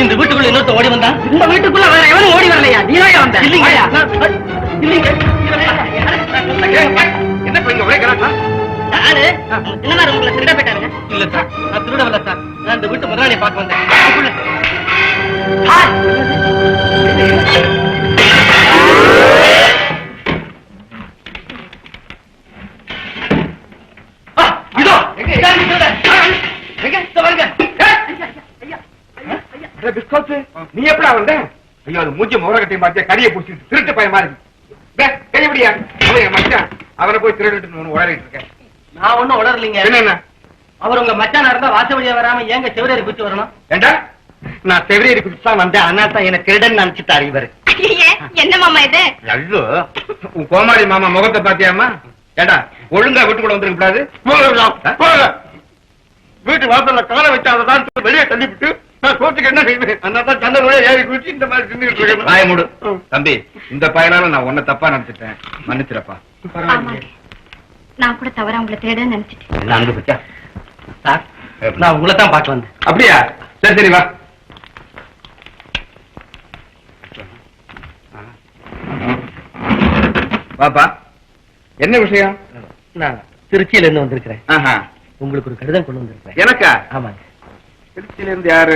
இந்த வீட்டுக்குள்ள இன்னொருத்த ஓடி வந்தா? இந்த வீட்டுக்குள்ள வேற எவனும் ஓடி வரலையா? நீயா வந்த? இல்லைங்க. என்ன பண்ணீங்க? ஒரே கலாட்டா? சாரு, என்ன உங்களை திருட போயிட்டாருங்க? இல்ல சார், நான் திருட வரல சார். நான் இந்த வீட்டு முதலாளியை பார்க்க வந்தேன். இதோ நீ எப்படா வந்த? ஐயோ, அது மூஞ்சி முகரக்கட்டையும் பார்த்தியா? கறியை பிடிச்சிட்டு திருட்டு பயமா இருக்கு. கையபடியா அவன் மச்சான், அவனை போய் திருட்டு உளறிட்டு இருக்கேன். நான் ஒண்ணும் உளரலீங்க. என்ன அவர் உங்க மச்சானா இருந்தா வாச வழியா வராம ஏங்க செவரேறி குச்சி வரணும்? ஏண்டா, நான் செவரேறி குதிச்சுதான் வந்தேன். அண்ணா தான் என்ன திருடன் நினைச்சுட்டாரு இவரு. என்ன மாமா இது? ஐயோ, உன் கோமாளி மாமா முகத்தை பாத்தியாமா? ஏண்டா, ஒழுங்கா வீட்டுக்குள்ள வந்துருக்க கூடாது. வீட்டு வாசல்ல காலை வச்சாதான் வெளியே தள்ளிவிட்டு நான் சோத்துக்கு என்ன செய்வேன்? அதான் சந்தை ஏறி குடிச்சு இந்த மாதிரி தின்னுட்டு இருக்கேன். வாய மூடு தம்பி. இந்த பயனால நான் உன்னை தப்பா நினைச்சிட்டேன், மன்னிச்சிடப்பா. நான் கூட தவறா உங்களை தேடன்னு நினைச்சிட்டேன். என்ன அன்பு பச்சா? சார், நான் உங்களை தான் பார்க்க வந்தேன். அப்படியா? சரி சரி வா. வாப்பா, என்ன விஷயம்? நான் திருச்சியில இருந்து வந்திருக்கிறேன். ஆஹா, உங்களுக்கு ஒரு கடிதம் கொண்டு வந்திருக்கிறேன். எனக்கா? ஆமாங்க. திருச்சியில இருந்து யாரு?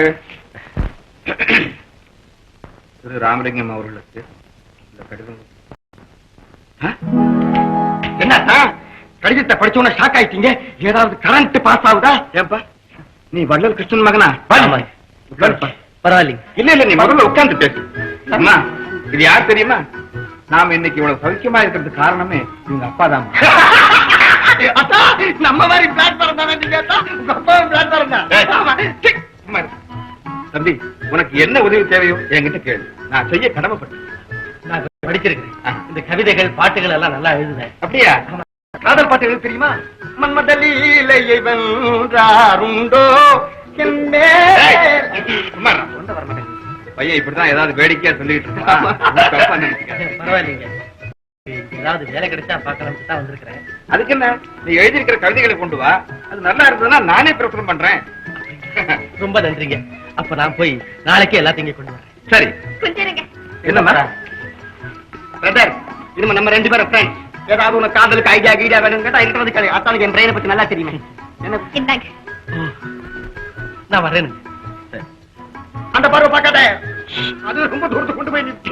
திரு ராமலிங்கம் அவர்களுக்கு இந்த கடிதம். என்ன கடிதத்தை படிச்சோன்னு ஷாக் ஆயிட்டீங்க? ஏதாவது கரண்ட் பாஸ் ஆகுதா? ஏப்பா, நீ வள்ளல் கிருஷ்ணன் மகனா? பரவாயில்லைங்க. இல்ல இல்ல, நீ முதல்ல உட்கார்ந்து பேசு. அம்மா, இது யார் தெரியுமா? நாம இன்னைக்கு இவ்வளவு சௌக்கியமா இருக்கிறதுக்கு காரணமே உங்க அப்பா தான். நம்ம மாதிரி பிளாட்ஃபார்ம் தானே நீங்க? உங்க அப்பா பிளாட்ஃபார்ம் தான். தம்பி, உனக்கு என்ன உதவி தேவையோ என்கிட்ட கேளு, நான் செய்ய கடமைப்பட்டேன். நான் படிச்சிருக்கிறேன். இந்த கவிதைகள் பாட்டுகள் எல்லாம் நல்லா எழுதுனேன். அப்படியா? காதல் பாட்டு எழுத தெரியுமா? மன்மதலீலையை வென்றாருண்டோ பையன் இப்படிதான் ஏதாவது வேடிக்கையா சொல்லிட்டு இருக்கான். பரவாயில்லைங்க, ஏதாவது வேலை கிடைச்சா பார்க்கலாம்னு தான் வந்திருக்கிறேன். அதுக்கு என்ன, நீ எழுதியிருக்கிற கவிதைகளை கொண்டு வா. அது நல்லா இருந்ததுன்னா நானே பிரசுரம் பண்றேன். ரொம்ப நன்றிங்க. அப்ப நான் போய் நாளைக்கே எல்லாத்தையும் இங்க கொண்டு வரேன். சரி. கொஞ்சம் என்னம்மா பிரதர், இனிமே நம்ம 2 பேரும் ஃப்ரெண்ட்ஸ். ஏதாவது உனக்கு காதலுக்கு ஐடியா கீடியா வேணும்னு கேட்டா இருக்கிறது கிடையாது. அத்தானுக்கு என் பிரெயினை பத்தி நல்லா தெரியுமே. இந்தாங்க. நான் வரேன். அந்த பார்வை பார்க்காத, அது ரொம்ப தூரத்துக்கு கொண்டு போய் நிற்கும்.